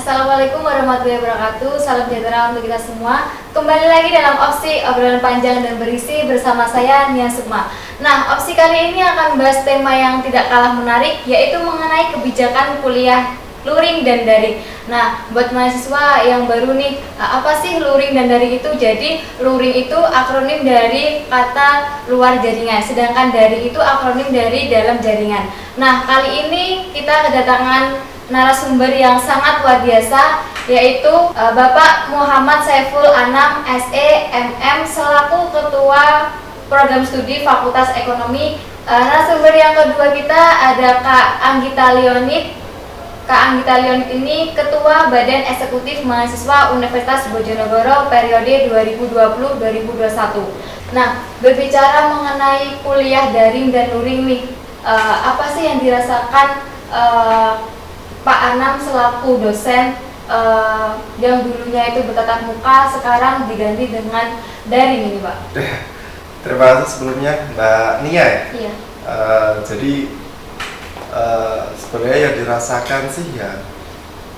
Assalamualaikum warahmatullahi wabarakatuh. Salam sejahtera untuk kita semua. Kembali lagi dalam opsi obrolan panjang dan berisi bersama saya Nia Sukma. Nah, opsi kali ini akan membahas tema yang tidak kalah menarik, yaitu mengenai kebijakan kuliah luring dan daring. Nah, buat mahasiswa yang baru nih, apa sih luring dan daring itu? Jadi, luring itu akronim dari kata luar jaringan, sedangkan daring itu akronim dari dalam jaringan. Nah, kali ini kita kedatangan narasumber yang sangat luar biasa, yaitu Bapak Muhammad Saiful Anam, SE, MM, selaku Ketua Program Studi Fakultas Ekonomi. Narasumber yang kedua kita ada Kak Anggita Leonid. Kak Anggita Leonid ini Ketua Badan Eksekutif Mahasiswa Universitas Bojonegoro periode 2020-2021. Nah, berbicara mengenai kuliah daring dan luring nih, apa sih yang dirasakan Pak Anam selaku dosen yang dulunya itu bertatap muka, sekarang diganti dengan daring ini, Pak? Terima kasih sebelumnya Mbak Nia ya. Iya. Jadi sebenarnya yang dirasakan sih ya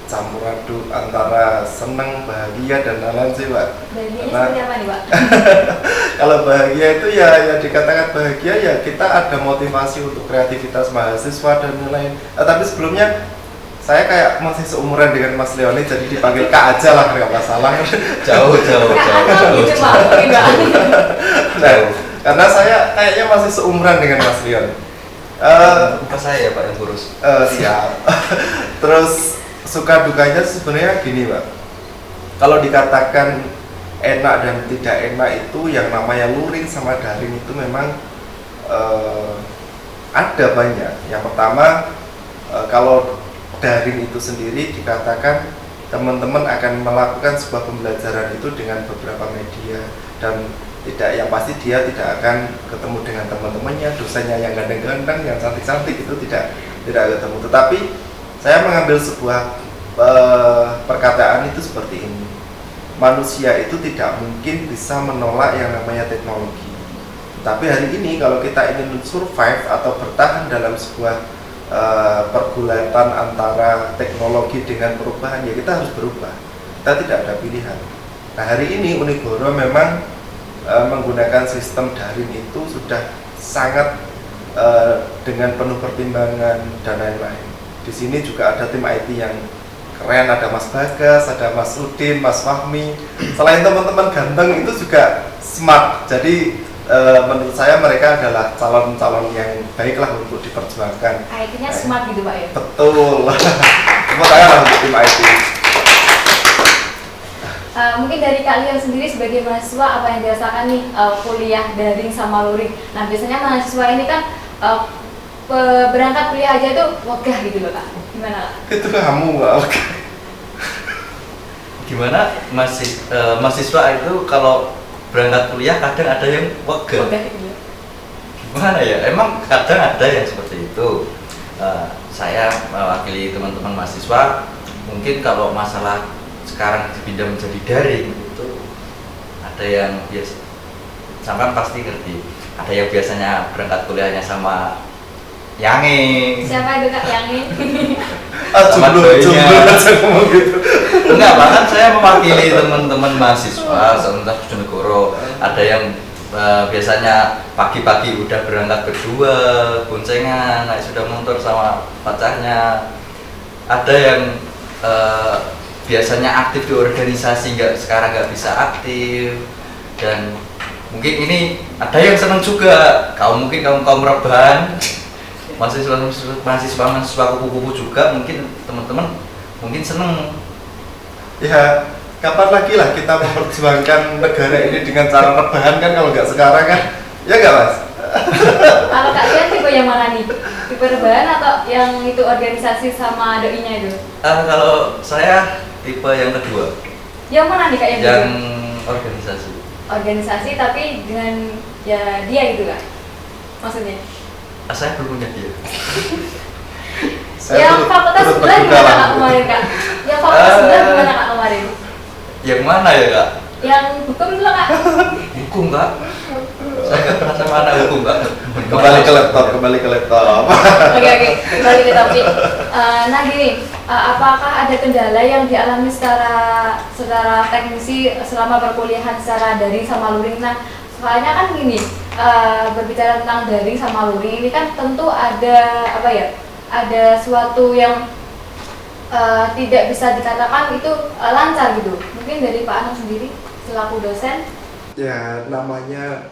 campur aduk antara senang, bahagia dan lain-lain sih, Pak. Bahagianya seperti apa nih, Pak? Kalau bahagia itu ya dikatakan bahagia ya kita ada motivasi untuk kreativitas mahasiswa dan lain-lain. Tapi sebelumnya saya kayak masih seumuran dengan Mas Leoni, jadi dipanggil Kak aja lah, nggak masalah. Jauh. Nah, karena saya kayaknya masih seumuran dengan Mas Leon. Bukan saya ya Pak yang kurus. Siap. Terus suka dukanya sebenarnya gini, Pak. Kalau dikatakan enak dan tidak enak itu yang namanya luring sama daring itu memang ada banyak. Yang pertama, kalau daring itu sendiri dikatakan teman-teman akan melakukan sebuah pembelajaran itu dengan beberapa media, dan yang pasti dia tidak akan ketemu dengan teman-temannya, dosennya yang ganteng-ganteng, yang cantik-cantik itu tidak ketemu. Tetapi saya mengambil sebuah perkataan itu seperti ini: manusia itu tidak mungkin bisa menolak yang namanya teknologi. Tapi hari ini kalau kita ingin survive atau bertahan dalam sebuah pergulatan antara teknologi dengan perubahan, ya kita harus berubah. Kita tidak ada pilihan. Nah, hari ini Unigoro memang menggunakan sistem daring itu sudah sangat dengan penuh pertimbangan dan lain-lain. Di sini juga ada tim IT yang keren, ada Mas Bagas, ada Mas Udin, Mas Fahmi. Selain teman-teman ganteng itu juga smart. Jadi menurut saya mereka adalah calon-calon yang baiklah untuk diperjuangkan. IT-nya smart gitu, Pak ya? Betul. Semua saya lah untuk tim IT. Mungkin dari kalian sendiri sebagai mahasiswa, apa yang dirasakan nih kuliah daring sama luring? Nah, biasanya mahasiswa ini kan berangkat kuliah aja tuh wegah gitu loh, Kak. Gimana, Kak? Itu kamu nggak oke. Gimana mahasiswa itu kalau berangkat kuliah kadang ada yang wegah. Gimana ya? Emang kadang ada yang seperti itu. Saya mewakili teman-teman mahasiswa, mungkin kalau masalah sekarang dipindah menjadi daring itu ada yang biasa, sampai pasti ngerti. Ada yang biasanya berangkat kuliahnya sama Yangi. Siapa itu, Kak, Yangi? Jomblo aja ngomong gitu. Enggak, bahkan saya mewakili teman-teman mahasiswa Universitas Bojonegoro. Ada yang biasanya pagi-pagi udah berangkat berdua, boncengan, naik sepeda motor sama pacarnya. Ada yang biasanya aktif di organisasi, sekarang nggak bisa aktif. Dan mungkin ini ada yang senang juga, mungkin kaum rebahan, mahasiswa kupu-kupu juga, mungkin teman-teman mungkin seneng. Ya, kapan lagi lah kita memperjuangkan negara ini dengan cara rebahan kan, kalau nggak sekarang kan, ya nggak, Mas? Kalau kalian tipe yang mana nih? Tipe rebahan atau yang itu organisasi sama doinya itu? Kalau saya tipe yang kedua. Yang mana nih, Kak, yang kedua? Yang organisasi. Organisasi tapi dengan ya dia gitu, Kak? Maksudnya? Saya belum punya dia. Yang fakultas sebelah gimana, Kak, kemarin, Kak? Yang fakultas sebelah gimana, Kak, kemarin? Yang mana ya, Kak? Yang hukum dulu, Kak? Hukum, Kak. Saya nggak pernah sama anak hukum, Kak. Kembali ke laptop. Oke, kembali ke topik. Nah gini, apakah ada kendala yang dialami secara teknisi selama perkuliahan secara daring sama luring? Nah, soalnya kan gini, berbicara tentang daring sama luring ini kan tentu ada ada suatu yang tidak bisa dikatakan itu lancar gitu. Mungkin dari Pak Anam sendiri selaku dosen. Ya, namanya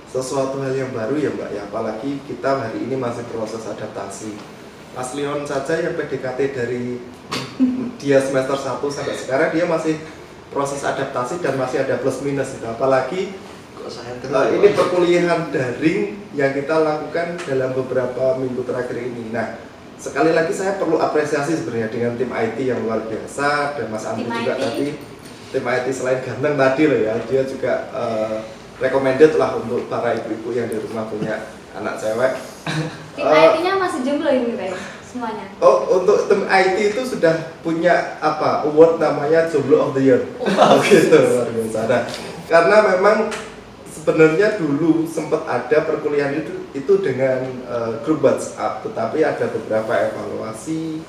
sesuatu hal yang baru ya Mbak ya, apalagi kita hari ini masih proses adaptasi. Mas Leon saja yang PDKT dari dia semester 1 sampai sekarang dia masih proses adaptasi dan masih ada plus minus gitu. Apalagi ini perkuliahan daring yang kita lakukan dalam beberapa minggu terakhir ini. Nah, sekali lagi saya perlu apresiasi sebenarnya dengan tim IT yang luar biasa, dan Mas Andri juga tadi tim IT selain ganteng tadi loh ya, dia juga recommended lah untuk para ibu-ibu yang di rumah punya anak cewek. Tim IT-nya masih jomblo ini kayak semuanya. Oh, untuk tim IT itu sudah punya award namanya Jomblo of the Year. Gitu luar biasa. Nah, karena memang sebenarnya dulu sempat ada perkuliahan itu dengan grup WhatsApp, tetapi ada beberapa evaluasi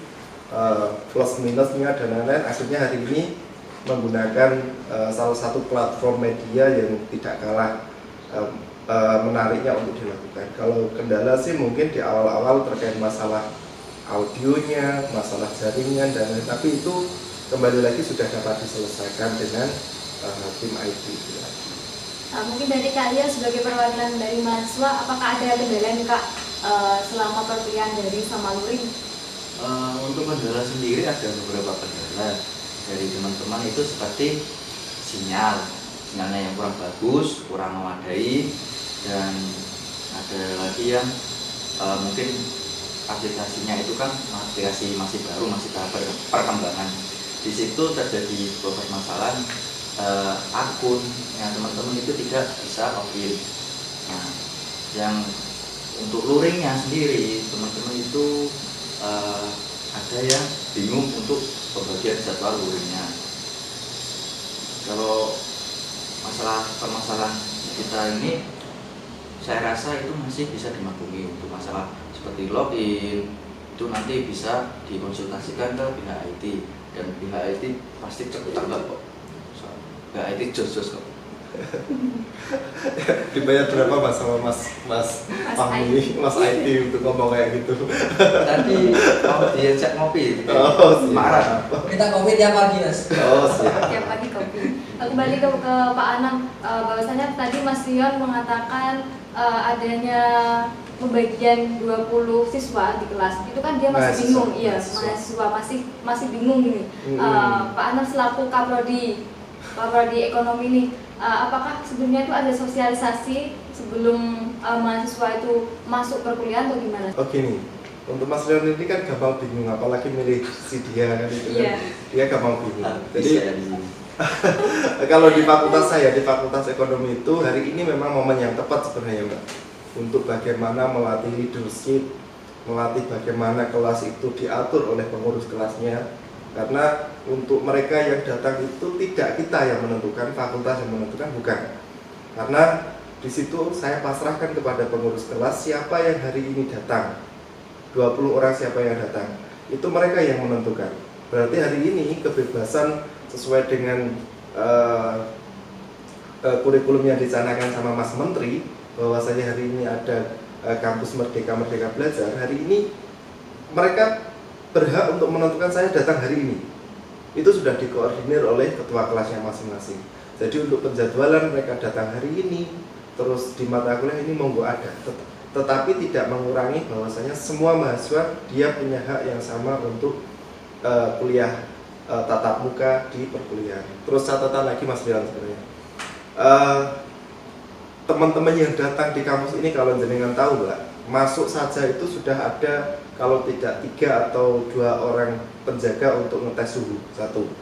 plus minusnya dan lain-lain. Akhirnya hari ini menggunakan salah satu platform media yang tidak kalah menariknya untuk dilakukan. Kalau kendala sih mungkin di awal-awal terkait masalah audionya, masalah jaringan dan lain-lain, tapi itu kembali lagi sudah dapat diselesaikan dengan tim IT. Mungkin dari kalian sebagai perwakilan dari mahasiswa, apakah ada kendala nih Kak selama perkuliahan dari sama luring? Untuk kendala sendiri ada beberapa kendala dari teman-teman, itu seperti sinyalnya yang kurang bagus, kurang memadai, dan ada lagi yang mungkin aplikasinya itu kan aplikasi masih baru, masih tahap perkembangan. Di situ terjadi beberapa permasalahan, akun yang teman-teman itu tidak bisa login. Nah, yang untuk luringnya sendiri teman-teman itu ada yang bingung untuk pembagian jadwal luringnya. Kalau permasalahan kita ini, saya rasa itu masih bisa dimaklumi. Untuk masalah seperti login itu nanti bisa dikonsultasikan ke pihak IT, dan pihak IT pasti cepat kok. Pihak IT jos kok. Dibayar berapa Mas sama Mas Fahmi, Mas IT untuk ngomong kayak gitu? Tadi mau diajak ngopi. Oh, marah. Minta kopi tiap pagi Mas. Oh, siap. Tiap pagi kopi. Kembali ke Pak Anam, bahwasanya tadi Mas Leon mengatakan adanya pembagian 20 siswa di kelas. Itu kan dia masih bingung. Iya, mahasiswa masih bingung gini. Pak Anam selaku Kaprodi ekonomi ini, apakah sebenarnya itu ada sosialisasi sebelum mahasiswa itu masuk perkuliahan atau gimana? Oke nih, untuk Mas Leon ini kan gampang bingung, apalagi milih si dia kan itu kan. Dia gampang bingung. Jadi kalau di fakultas saya, di fakultas ekonomi itu hari ini memang momen yang tepat sebenarnya Mbak, untuk bagaimana melatih leadership, melatih bagaimana kelas itu diatur oleh pengurus kelasnya. Karena untuk mereka yang datang itu tidak kita yang menentukan, fakultas yang menentukan, bukan. Karena di situ saya pasrahkan kepada pengurus kelas siapa yang hari ini datang. 20 orang siapa yang datang, itu mereka yang menentukan. Berarti hari ini kebebasan sesuai dengan kurikulum yang dicanangkan sama Mas Menteri, bahwasanya hari ini ada kampus Merdeka Belajar. Hari ini mereka berhak untuk menentukan saya datang hari ini. Itu sudah dikoordinir oleh ketua kelasnya masing-masing. Jadi untuk penjadwalan mereka datang hari ini, terus di mata kuliah ini monggo ada. Tetapi tidak mengurangi bahwasanya semua mahasiswa dia punya hak yang sama untuk kuliah tatap muka di perkuliahan. Terus catatan lagi Mas Leon sebenarnya, teman-teman yang datang di kampus ini kalau jenengan tahu Mbak, masuk saja itu sudah ada kalau tidak 3 atau 2 orang penjaga untuk ngetes suhu satu.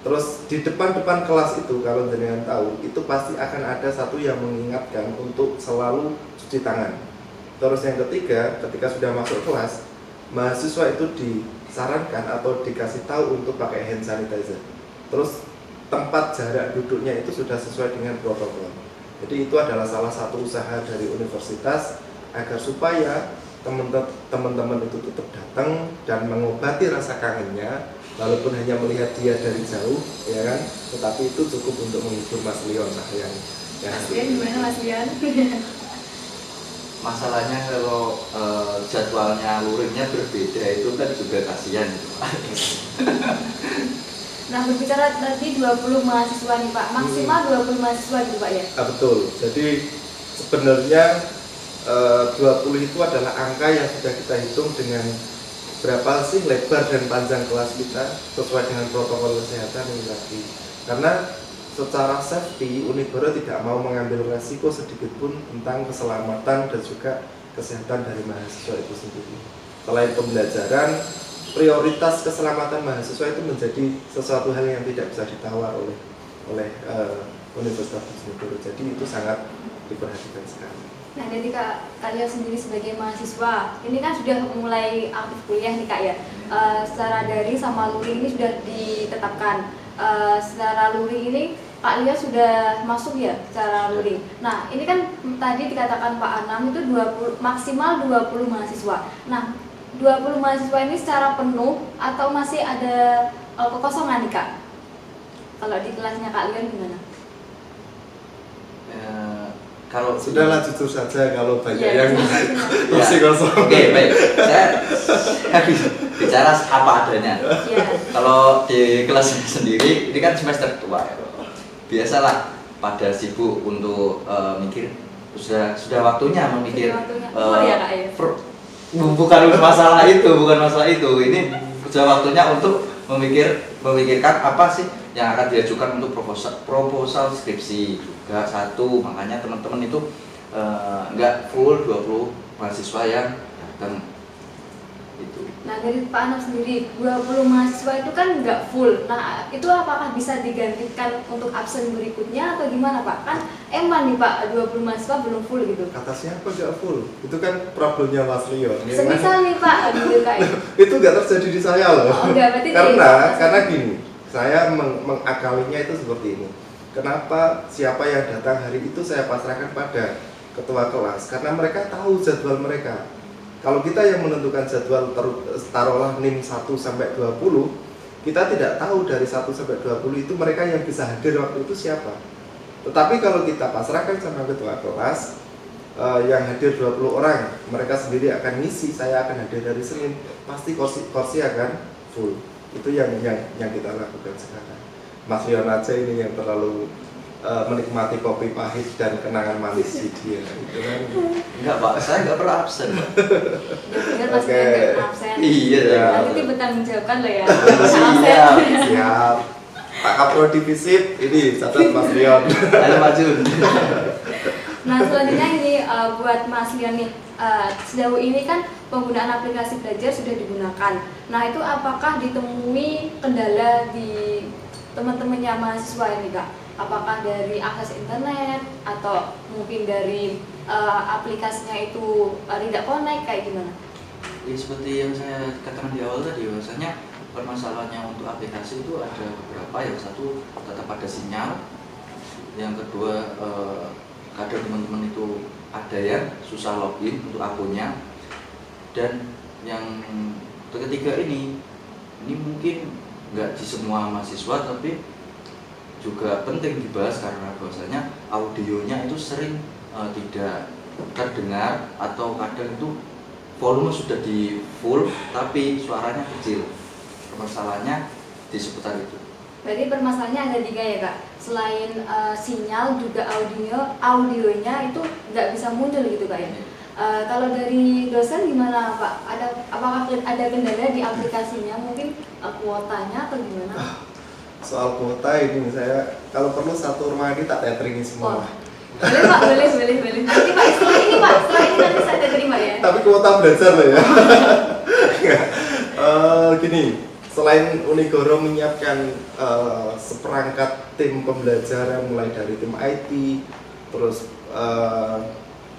Terus di depan kelas itu kalau jenengan tahu itu pasti akan ada satu yang mengingatkan untuk selalu cuci tangan. Terus yang ketiga, ketika sudah masuk kelas, mahasiswa itu disarankan atau dikasih tahu untuk pakai hand sanitizer. Terus tempat jarak duduknya itu sudah sesuai dengan protokol. Jadi itu adalah salah satu usaha dari universitas agar supaya teman-teman itu tetap datang dan mengobati rasa kangennya, walaupun hanya melihat dia dari jauh, ya kan, tetapi itu cukup untuk menghibur Mas Leon sayang. Ya. Mas Rian gimana Mas Rian? Masalahnya kalau jadwalnya luringnya berbeda itu kan juga kasihan gitu. Nah, berbicara tadi 20 mahasiswa nih Pak, maksimal 20 mahasiswa gitu Pak ya? Betul, jadi sebenarnya 20 itu adalah angka yang sudah kita hitung dengan berapa sih lebar dan panjang kelas kita sesuai dengan protokol kesehatan ini tadi. Karena secara safety Unigoro tidak mau mengambil resiko sedikit pun tentang keselamatan dan juga kesehatan dari mahasiswa itu sendiri. Selain pembelajaran, prioritas keselamatan mahasiswa itu menjadi sesuatu hal yang tidak bisa ditawar oleh Universitas Unigoro. Jadi itu sangat diperhatikan sekali. Nah, jadi kalian sendiri sebagai mahasiswa, ini kan sudah mulai aktif kuliah nih Kak ya. Secara daring sama luring ini sudah ditetapkan. Secara luring ini Pak Lia sudah masuk ya secara luring. Nah, ini kan tadi dikatakan Pak Anam itu 20, maksimal 20 mahasiswa. Nah, 20 mahasiswa ini secara penuh atau masih ada kekosongan nih Kak? Kalau di kelasnya Kak Lian gimana? Kalau sudahlah jujur saja kalau banyak ya, yang kursi kosong. Oke, baik. Saya bicara apa adanya. Ya. Kalau di kelas sendiri, ini kan semester 2 ya. Biasalah pada sibuk untuk mikir sudah waktunya memikir. Ya, Kak, ya? Bukan masalah itu. Ini sudah waktunya untuk memikirkan apa sih yang akan diajukan untuk proposal skripsi juga satu. Makanya teman-teman itu nggak full 20 mahasiswa yang datang itu. Nah, dari Pak Anam sendiri 20 mahasiswa itu kan nggak full. Nah, itu apakah bisa digantikan untuk absen berikutnya atau gimana Pak? Kan emang nih Pak 20 mahasiswa belum full gitu. Kata siapa nggak full? Itu kan problemnya Mas Leon. Semisal nih Pak, gitu Kak. Itu nggak terjadi di saya loh. Oh, enggak, berarti karena gini, saya mengakalinya itu seperti ini. Kenapa siapa yang datang hari itu saya pasrahkan pada ketua kelas? Karena mereka tahu jadwal mereka. Kalau kita yang menentukan jadwal taruhlah NIM 1 sampai 20, kita tidak tahu dari 1 sampai 20 itu mereka yang bisa hadir waktu itu siapa. Tetapi kalau kita pasrahkan sama ketua kelas, yang hadir 20 orang, mereka sendiri akan ngisi, saya akan hadir dari Senin, pasti kursi akan full. Itu yang kita lakukan sekarang. Mas Leon aja ini yang terlalu menikmati kopi pahit dan kenangan manis di dia gitu kan. Enggak Pak, saya nggak pernah absen Pak. Benar Mas Rian nggak pernah absen. Iya. Nanti bertanggung jawabkan loh ya. Siap. Pak Kapro Divisip, ini catat Mas Leon. Halo Pak Jun. Nah, selanjutnya ini buat Mas Leon nih, sejauh ini kan penggunaan aplikasi belajar sudah digunakan. Nah, itu apakah ditemui kendala di teman-temannya mahasiswa ini Kak? Apakah dari akses internet atau mungkin dari aplikasinya itu tidak connect kayak gimana? Ya seperti yang saya katakan di awal tadi, bahwasanya permasalahannya untuk aplikasi itu ada beberapa. Yang satu tetap ada sinyal, yang kedua kadang teman-teman itu ada yang susah login untuk akunnya, dan yang ketiga ini mungkin nggak di semua mahasiswa tapi juga penting dibahas karena bahwasanya audionya itu sering tidak terdengar atau kadang itu volume sudah di full tapi suaranya kecil. Permasalahannya di seputar itu. Berarti permasalahannya ada 3 ya Kak. Selain sinyal juga audionya itu nggak bisa muncul gitu Kak ya. Kalau dari dosen gimana Pak? Apakah ada kendala di aplikasinya? Mungkin kuotanya atau gimana? Soal kuota ini saya kalau perlu satu rumah ini tak teteringin semua. Boleh Pak, boleh. Nanti Pak setelah ini nanti saya terima ya. Tapi kuota belajar loh ya. Gini, selain Unigoro menyiapkan seperangkat tim pembelajaran mulai dari tim IT, terus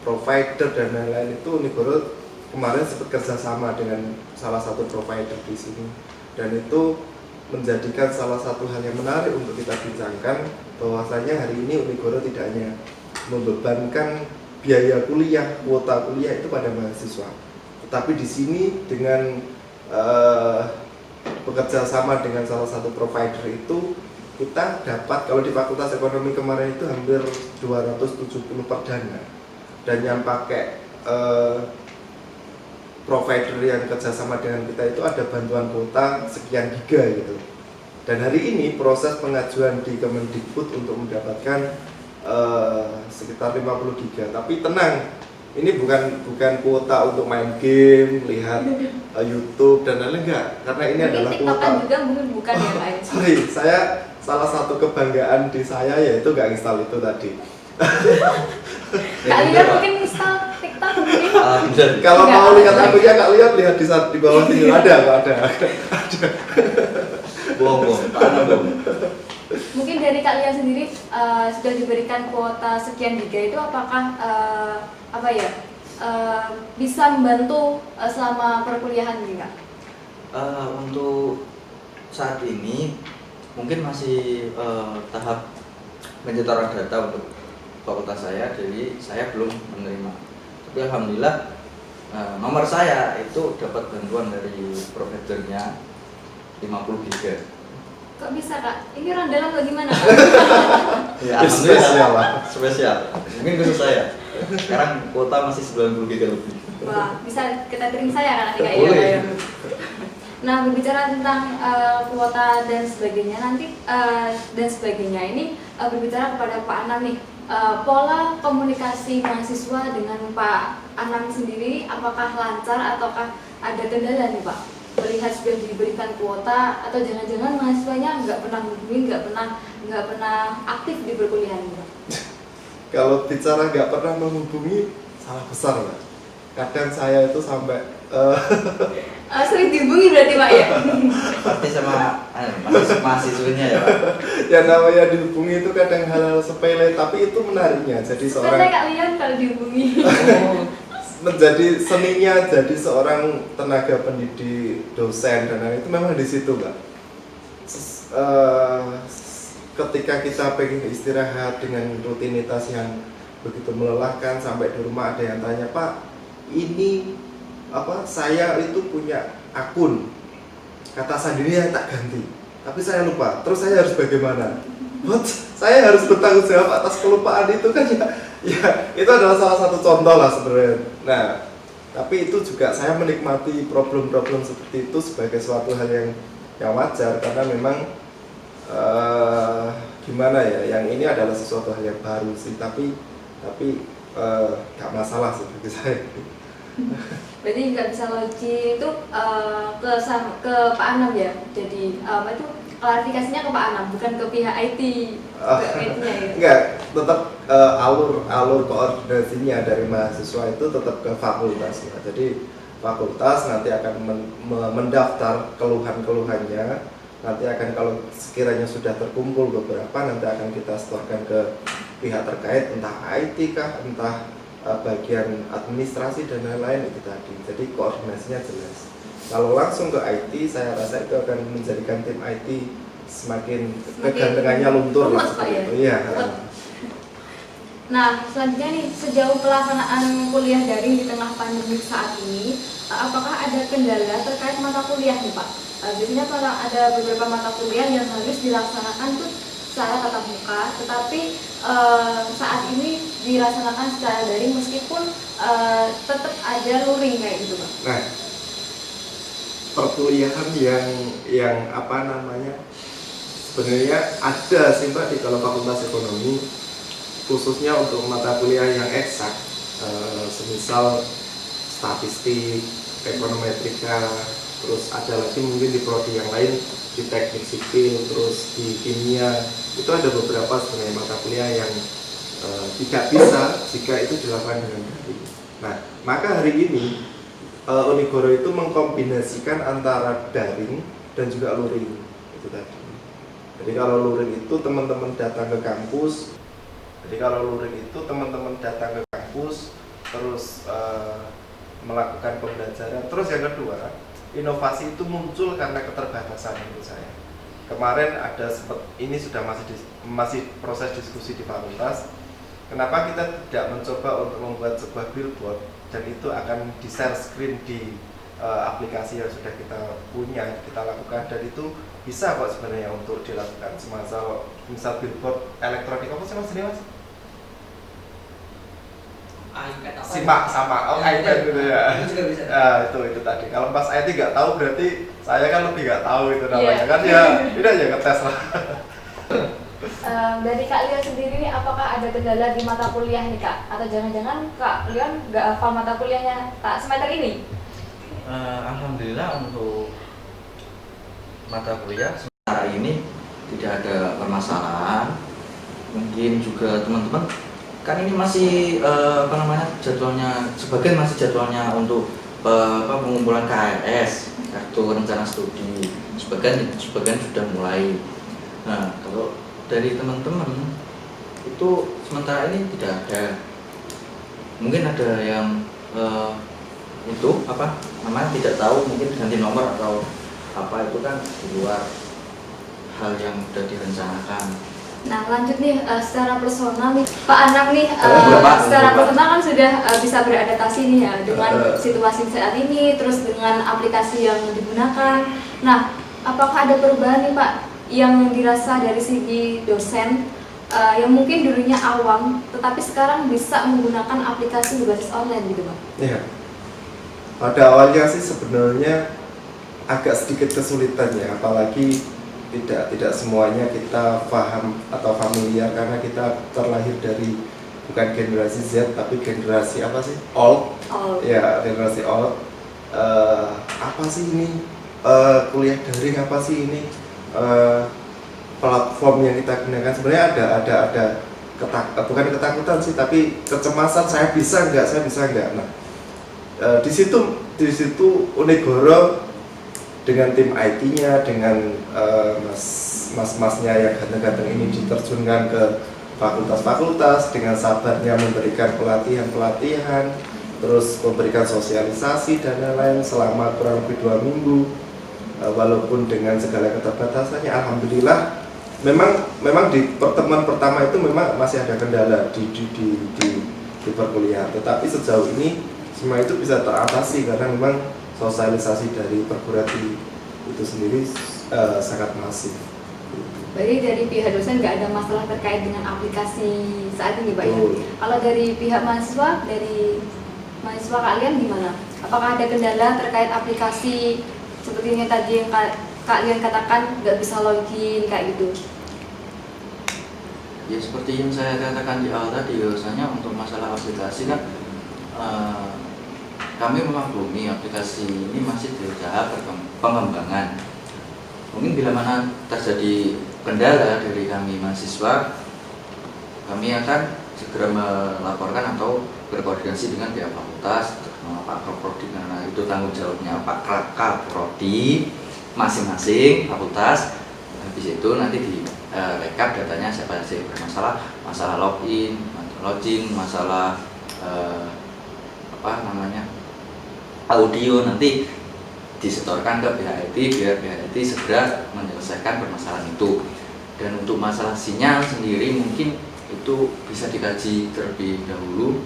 provider dan lain-lain, itu Unigoro kemarin sempat kerjasama dengan salah satu provider di sini, dan itu menjadikan salah satu hal yang menarik untuk kita bincangkan bahwasanya hari ini Unigoro tidak hanya membebankan biaya kuliah, kuota kuliah itu pada mahasiswa. Tetapi di sini dengan bekerja sama dengan salah satu provider itu, kita dapat, kalau di Fakultas Ekonomi kemarin itu hampir 270 perdana, dan yang pakai provider yang kerjasama dengan kita itu ada bantuan kuota sekian giga gitu. Dan hari ini proses pengajuan di Kemendikbud untuk mendapatkan sekitar 50 giga. Tapi tenang, ini bukan kuota untuk main game, lihat YouTube dan lain-lain, enggak, karena ini adalah kuota. juga mungkin bukan ya Pak. Sorry, saya salah satu kebanggaan di saya yaitu nggak install itu tadi. Kalian mungkin install TikTok mungkin. Kalau Enggak, mau lihat ada. aku ya kak lihat di bawah sini ada. Bohong, bohong. Mungkin dari kalian sendiri sudah diberikan kuota sekian giga itu apakah bisa membantu selama perkuliahan ini Kak? Untuk saat ini mungkin masih tahap menyetoran data untuk fakultas saya, jadi saya belum menerima. Tapi alhamdulillah nomor saya itu dapat bantuan dari providernya 50 giga. Kok bisa Kak? Ini randalan bagaimana Kak? Ya, Spesial lah. Spesial. Mungkin khusus saya. Sekarang kuota masih 90 giga lebih. Wah, bisa kita tering saya kan nanti Kak ya? Boleh. Nah, berbicara tentang kuota dan sebagainya nanti dan sebagainya ini berbicara kepada Pak Anam nih, pola komunikasi mahasiswa dengan Pak Anam sendiri apakah lancar ataukah ada kendala nih Pak? Melihat sudah diberikan kuota atau jangan-jangan mahasiswanya nggak pernah menghubungi, nggak pernah aktif di perkuliahan Pak? Kalau bicara nggak pernah menghubungi, salah besar lah. Kadang saya itu sampai sering dihubungi berarti Pak ya? Pasti sama mahasiswanya ya Pak. yang namanya dihubungi itu kadang hal-hal sepele, tapi itu menariknya. Jadi Sebenarnya seorang kalian kalau dihubungi. menjadi seninya jadi seorang tenaga pendidik, dosen dan lain itu memang di situ Mbak. Ketika kita pengen istirahat dengan rutinitas yang begitu melelahkan, sampai di rumah ada yang tanya, Pak, ini saya itu punya akun, kata sendiri tak ganti, tapi saya lupa, terus saya harus bagaimana? Saya harus bertanggung jawab atas kelupaan itu kan ya itu adalah salah satu contoh lah sebenarnya. Nah, tapi itu juga saya menikmati problem-problem seperti itu sebagai suatu hal yang wajar, karena memang gimana ya, yang ini adalah sesuatu hal yang baru sih, tapi gak masalah sih bagi saya. Berarti nggak bisa logik itu ke Pak Anam ya, jadi itu klarifikasinya ke Pak Anam, bukan ke pihak IT, ke IT-nya ya? Enggak, tetap alur koordinasinya dari mahasiswa itu tetap ke fakultas ya. Jadi fakultas nanti akan mendaftar keluhan-keluhannya, nanti akan kalau sekiranya sudah terkumpul beberapa, nanti akan kita setorkan ke pihak terkait, entah IT kah, entah bagian administrasi dan lain-lain itu tadi. Jadi koordinasinya jelas. Kalau langsung ke IT, saya rasa itu akan menjadikan tim IT semakin kegantengannya luntur lah seperti itu. Iya. Nah, selanjutnya nih, sejauh pelaksanaan kuliah daring di tengah pandemi saat ini, apakah ada kendala terkait mata kuliah nih Pak? Biasanya kalau ada beberapa mata kuliah yang harus dilaksanakan tuh secara tatap muka, tetapi saat ini dilaksanakan secara daring meskipun tetap ada luring kayak gitu Pak. Nah, perkuliahan yang sebenarnya ada sih Mbak di kalau Fakultas Ekonomi, khususnya untuk mata kuliah yang eksak, semisal statistik, ekonometrika, terus ada lagi mungkin di prodi yang lain, di teknik sipil, terus di kimia, itu ada beberapa sebenarnya mata kuliah yang tidak bisa jika itu dilakukan dengan daring. Nah, maka hari ini Unigoro itu mengkombinasikan antara daring dan juga luring itu tadi. Jadi kalau luring itu teman-teman datang ke kampus, terus melakukan pembelajaran. Terus yang kedua, inovasi itu muncul karena keterbatasan menurut saya. Kemarin ada ini sudah masih proses diskusi di fakultas. Kenapa kita tidak mencoba untuk membuat sebuah billboard dan itu akan di-share screen di aplikasi yang sudah kita punya, kita lakukan, dan itu bisa kok sebenarnya untuk dilakukan misal billboard elektronik. Apa sih mas ini mas? iPad apa? Simak sama iPad gitu ya. Itu juga bisa. Itu tadi. Kalau Mas IT nggak tahu berarti saya kan lebih nggak tahu itu namanya Iya. kan ya. Udah aja ngetes lah. Dari Kak Lian sendiri nih, apakah ada kendala di mata kuliah nih Kak? Atau jangan-jangan Kak Lian nggak hafal mata kuliahnya Kak semester ini? Alhamdulillah untuk mata kuliah sementara ini tidak ada permasalahan. Mungkin juga teman-teman kan ini masih jadwalnya, sebagian masih jadwalnya untuk pengumpulan KRS, kartu rencana studi, sebagian sudah mulai. Nah, kalau dari teman-teman itu sementara ini tidak ada. Mungkin ada yang itu namanya tidak tahu, mungkin ganti nomor atau apa, itu kan di luar hal yang sudah direncanakan. Nah lanjut nih, secara personal nih Pak Anang nih, Bapak, secara Bapak. personal kan sudah bisa beradaptasi nih ya dengan situasi saat ini, terus dengan aplikasi yang digunakan. Nah, apakah ada perubahan nih Pak yang dirasa dari segi dosen yang mungkin dulunya awam, tetapi sekarang bisa menggunakan aplikasi berbasis online gitu Pak? Iya. Pada awalnya sih sebenarnya agak sedikit kesulitan ya, apalagi tidak semuanya kita paham atau familiar karena kita terlahir dari bukan generasi Z tapi generasi apa sih? Old. Ya, generasi old. Apa sih ini? Kuliah daring apa sih ini? Platform yang kita gunakan sebenarnya ada bukan ketakutan sih, tapi kecemasan, saya bisa nggak. Nah, di situ Unigoro dengan tim IT-nya, dengan mas-masnya yang ganteng-ganteng ini diterjunkan ke fakultas-fakultas dengan sabarnya memberikan pelatihan, terus memberikan sosialisasi dan lain-lain selama kurang lebih 2 minggu. Walaupun dengan segala keterbatasannya, alhamdulillah memang di pertemuan pertama itu memang masih ada kendala di perkuliahan, tetapi sejauh ini semua itu bisa teratasi karena memang sosialisasi dari perguruan tinggi itu sendiri sangat masif. Berarti dari pihak dosen nggak ada masalah terkait dengan aplikasi saat ini Pak ya? Kalau dari pihak mahasiswa, dari mahasiswa kalian gimana? Apakah ada kendala terkait aplikasi seperti yang tadi yang kalian katakan nggak bisa login kayak gitu? Ya seperti yang saya katakan di awal tadi, biasanya untuk masalah aplikasi kan kami memaklumi aplikasi ini masih di tahap pengembangan. Mungkin bila mana terjadi kendala dari kami mahasiswa, kami akan segera melaporkan atau berkoordinasi dengan pihak fakultas, Pak Kaprodi, karena itu tanggung jawabnya Pak Kaprodi masing-masing fakultas. Habis itu nanti di rekap datanya siapa saja yang bermasalah, masalah login, masalah audio, nanti disetorkan ke pihak IT biar pihak IT segera menyelesaikan permasalahan itu. Dan untuk masalah sinyal sendiri mungkin itu bisa dikaji terlebih dahulu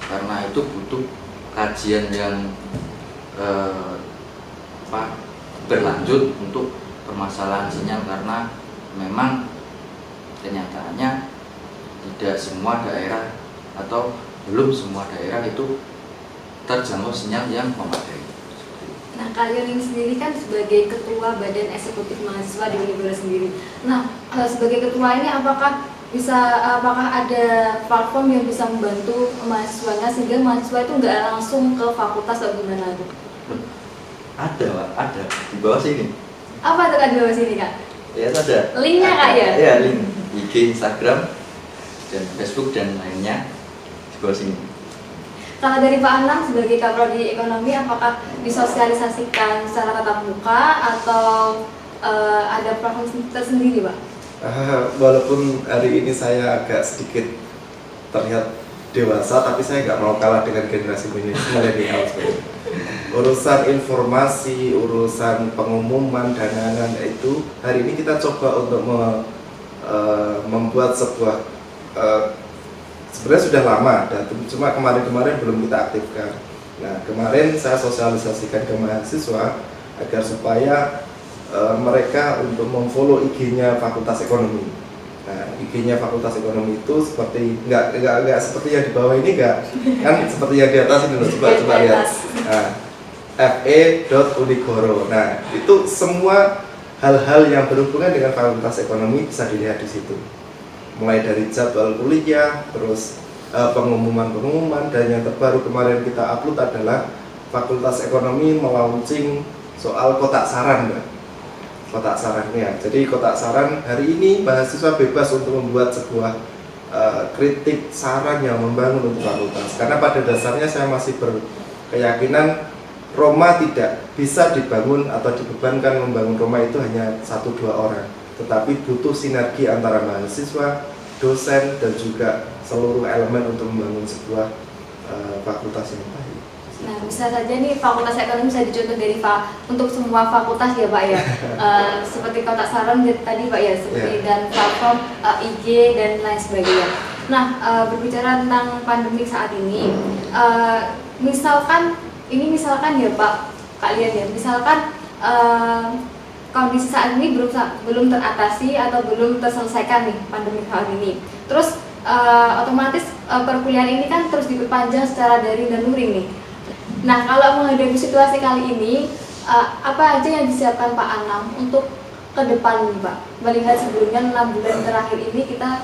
karena itu butuh kajian yang berlanjut untuk permasalahan sinyal, karena memang kenyataannya tidak semua daerah atau belum semua daerah itu terjangkau sinyal yang memadai. Nah, kalian ini sendiri kan sebagai ketua Badan Eksekutif Mahasiswa di Unigoro sendiri. Nah, sebagai ketua ini apakah ada platform yang bisa membantu mahasiswanya sehingga mahasiswa itu nggak langsung ke fakultas atau gimana tuh? Ada Pak, ada di bawah sini. Apa tuh Kak di bawah sini Kak? Ya ada. Linknya Kak ya? Iya, link IG, Instagram, dan Facebook dan lainnya di bawah sini. Kalau dari Pak Anang sebagai Kaprodi Ekonomi, apakah disosialisasikan secara tatap muka atau ada platform tersendiri Pak? Walaupun hari ini saya agak sedikit terlihat dewasa, tapi saya nggak mau kalah dengan generasi milenial. Urusan informasi, urusan pengumuman dan lain-lain itu hari ini kita coba untuk membuat sebuah sebenarnya sudah lama, dan cuma kemarin-kemarin belum kita aktifkan. Nah, kemarin saya sosialisasikan ke mahasiswa agar supaya mereka untuk memfollow IG-nya Fakultas Ekonomi. Nah, IG-nya Fakultas Ekonomi itu seperti nggak seperti yang di bawah ini, nggak kan seperti yang di atas ini loh. Coba lihat. Nah, fe.unigoro. Nah, itu semua hal-hal yang berhubungan dengan Fakultas Ekonomi bisa dilihat di situ. Mulai dari jadwal kuliah, terus pengumuman-pengumuman, dan yang terbaru kemarin kita upload adalah Fakultas Ekonomi melaunching soal kotak saran, Mbak. Kotak sarannya. Jadi kotak saran hari ini mahasiswa bebas untuk membuat sebuah kritik saran yang membangun untuk fakultas. Karena pada dasarnya saya masih berkeyakinan Roma tidak bisa dibangun atau dibebankan membangun Roma itu hanya 1-2 orang, tetapi butuh sinergi antara mahasiswa, dosen, dan juga seluruh elemen untuk membangun sebuah fakultas yang baik. Nah, bisa saja nih Fakultas Ekonomi bisa dicontoh dari untuk semua fakultas ya Pak ya. Seperti kotak saran tadi Pak ya, seperti dan platform IG dan lain sebagainya. Nah, berbicara tentang pandemi saat ini, misalkan ya Pak, kalian ya, misalkan kondisi saat ini belum teratasi atau belum terselesaikan nih pandemi saat ini. Terus otomatis perkuliahan ini kan terus diperpanjang secara daring dan luring nih. Nah, kalau menghadapi situasi kali ini, apa aja yang disiapkan Pak Anam untuk ke depan nih Pak? Melihat sebelumnya 6 bulan terakhir ini kita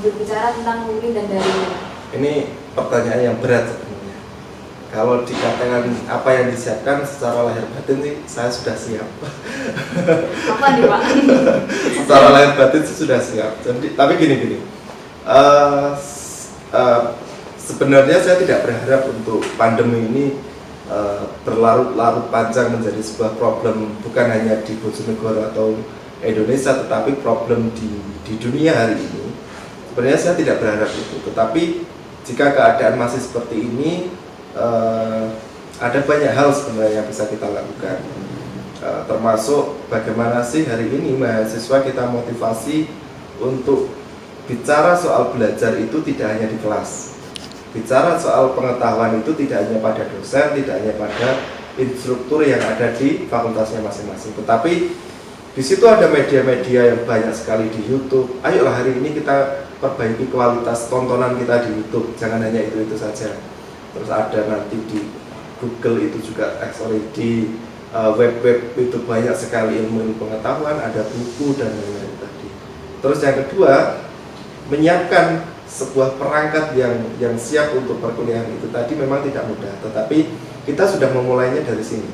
berbicara tentang luring dan daring. Ini pertanyaan yang berat sebenarnya. Kalau dikatakan apa yang disiapkan secara lahir batin sih, saya sudah siap. Apa nih Pak? Secara lahir batin sih sudah siap. Jadi, tapi gini. Sebenarnya saya tidak berharap untuk pandemi ini berlarut-larut panjang menjadi sebuah problem bukan hanya di Bojonegoro atau Indonesia, tetapi problem di dunia hari ini. Sebenarnya saya tidak berharap itu, tetapi jika keadaan masih seperti ini, ada banyak hal sebenarnya yang bisa kita lakukan, termasuk bagaimana sih hari ini mahasiswa kita motivasi untuk bicara soal belajar itu tidak hanya di kelas. Bicara soal pengetahuan itu tidak hanya pada dosen, tidak hanya pada instruktur yang ada di fakultasnya masing-masing, tetapi di situ ada media-media yang banyak sekali di YouTube. Ayolah hari ini kita perbaiki kualitas tontonan kita di YouTube, jangan hanya itu saja. Terus ada nanti di Google itu juga, di web-web itu banyak sekali ilmu pengetahuan, ada buku dan lain-lain tadi. Terus yang kedua, menyiapkan sebuah perangkat yang siap untuk perkuliahan itu tadi memang tidak mudah, tetapi kita sudah memulainya dari sini.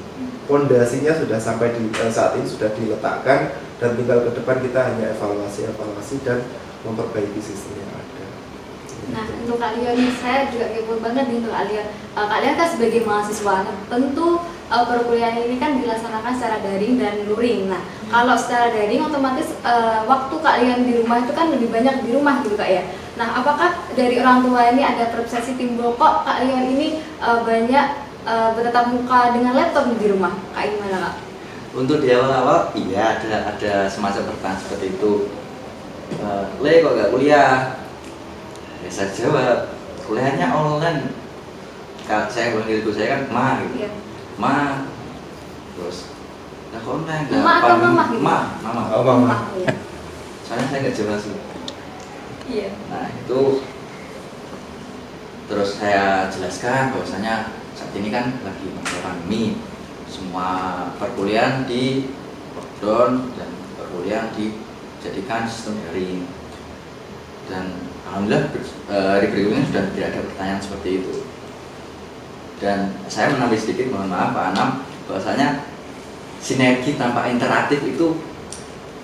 Pondasinya sudah sampai saat ini sudah diletakkan, dan tinggal ke depan kita hanya evaluasi dan memperbaiki sistem yang ada. Nah, untuk kalian, saya juga kepo banget nih untuk kalian. Kalian kan sebagai mahasiswa, tentu perkuliahan ini kan dilaksanakan secara daring dan luring. Nah, kalau secara daring otomatis waktu kalian di rumah itu kan lebih banyak di rumah gitu Kak ya. Nah, apakah dari orang tua ini ada persepsi timbul kok kalian ini banyak bertatap muka dengan laptop di rumah? Kak gimana Kak? Untuk di awal-awal iya ada semacam pertanyaan seperti itu. Le kok gak kuliah? Ya saya jawab, kuliahnya online. Saya panggil ibu saya kan Ma gitu. Iya. Ma. Terus nah kok online? Ma atau Mama gitu? Mama. Oh, Mama. Iya. Soalnya saya nggak jelas sih. Iya. Nah itu terus saya jelaskan bahwasanya saat ini kan lagi masa pandemi, semua perkuliahan di lockdown dan perkuliahan dijadikan sistem daring. Dan alhamdulillah hari berikutnya sudah tidak ada pertanyaan seperti itu. Dan saya menambah sedikit, mohon maaf Pak Anam, bahwasanya sinergi tanpa interaktif itu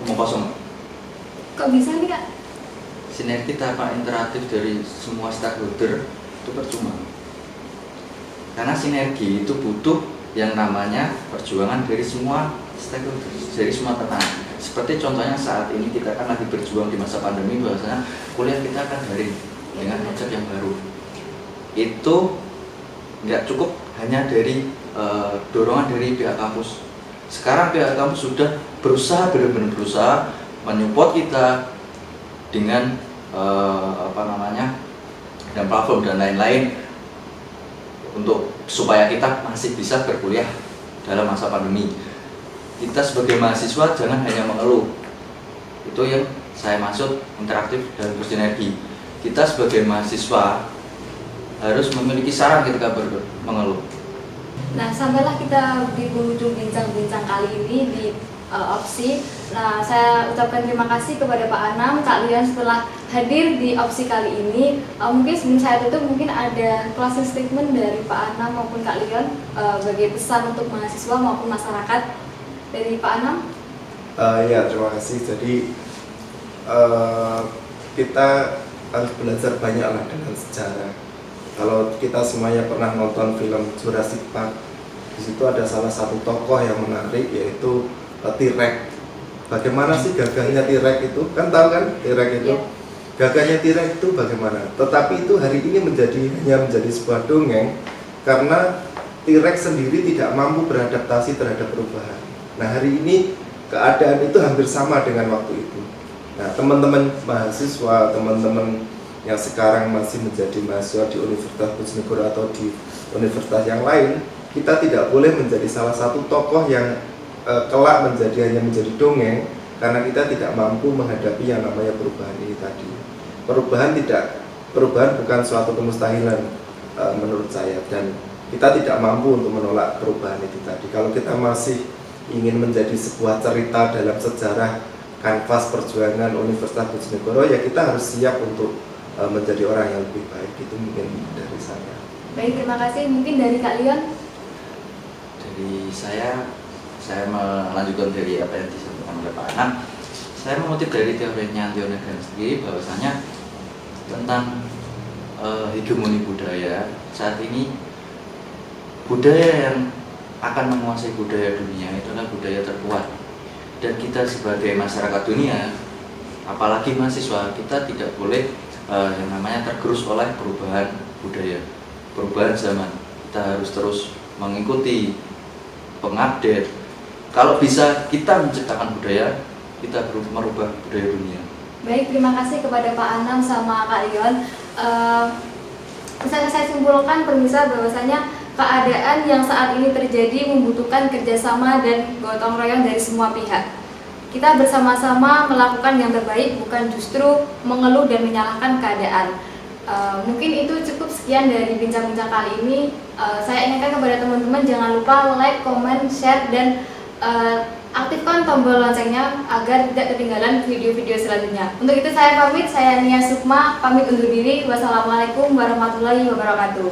omong kosong. Kok bisa nih Kak? Sinergi tanpa interaktif dari semua stakeholder itu percuma. Karena sinergi itu butuh yang namanya perjuangan dari semua stakeholder, dari semua petani. Seperti contohnya saat ini kita kan lagi berjuang di masa pandemi, bahwasanya kuliah kita akan daring dengan konsep yang baru. Itu nggak cukup hanya dari dorongan dari pihak kampus. Sekarang pihak kampus sudah berusaha, benar-benar berusaha menyupport kita dengan dan platform dan lain-lain untuk supaya kita masih bisa berkuliah dalam masa pandemi. Kita sebagai mahasiswa jangan hanya mengeluh. Itu yang saya maksud interaktif dan bersinergi. Kita sebagai mahasiswa harus memiliki saran ketika mengeluh. Nah, sampailah kita di penghujung bincang-bincang kali ini di opsi. Nah, saya ucapkan terima kasih kepada Pak Anam, Kak Lian setelah hadir di opsi kali ini. Mungkin sebelum saya tutup, mungkin ada closing statement dari Pak Anam maupun Kak Lian sebagai pesan untuk mahasiswa maupun masyarakat. Dari Pak Anam. Ya, terima kasih. Jadi kita harus belajar banyak lah dengan sejarah. Kalau kita semuanya pernah nonton film Jurassic Park, di situ ada salah satu tokoh yang menarik, yaitu T-Rex. Bagaimana sih gagahnya T-Rex itu? Kan tahu kan T-Rex itu? Yeah. Gagahnya T-Rex itu bagaimana? Tetapi itu hari ini hanya menjadi sebuah dongeng karena T-Rex sendiri tidak mampu beradaptasi terhadap perubahan. Nah, hari ini keadaan itu hampir sama dengan waktu itu. Nah, teman-teman mahasiswa, teman-teman yang sekarang masih menjadi mahasiswa di Universitas Bojonegoro atau di universitas yang lain, kita tidak boleh menjadi salah satu tokoh yang kelak hanya menjadi dongeng karena kita tidak mampu menghadapi yang namanya perubahan ini tadi. Perubahan bukan suatu kemustahilan menurut saya, dan kita tidak mampu untuk menolak perubahan itu tadi. Kalau kita masih ingin menjadi sebuah cerita dalam sejarah kanvas perjuangan Universitas Bojonegoro, ya kita harus siap untuk menjadi orang yang lebih baik. Itu mungkin dari saya. Baik, terima kasih. Mungkin dari Kak Lian. Dari saya melanjutkan dari apa yang disampaikan oleh Pak Anam. Saya mengutip dari teorinya Antonio Gramsci bahwasanya tentang hegemoni budaya. Saat ini budaya yang akan menguasai budaya dunia itu adalah budaya terkuat, dan kita sebagai masyarakat dunia, apalagi mahasiswa, kita tidak boleh yang namanya tergerus oleh perubahan budaya, perubahan zaman. Kita harus terus mengikuti, mengupdate. Kalau bisa kita menciptakan budaya, kita merubah budaya dunia. Baik, terima kasih kepada Pak Anam sama Kak Lian. Bisa saya simpulkan pemirsa bahwasanya keadaan yang saat ini terjadi membutuhkan kerjasama dan gotong royong dari semua pihak. Kita bersama-sama melakukan yang terbaik, bukan justru mengeluh dan menyalahkan keadaan. Mungkin itu cukup sekian dari bincang-bincang kali ini. Saya ingatkan kepada teman-teman jangan lupa like, comment, share, dan aktifkan tombol loncengnya agar tidak ketinggalan video-video selanjutnya. Untuk itu saya pamit, saya Nia Sukma, pamit undur diri. Wassalamualaikum warahmatullahi wabarakatuh.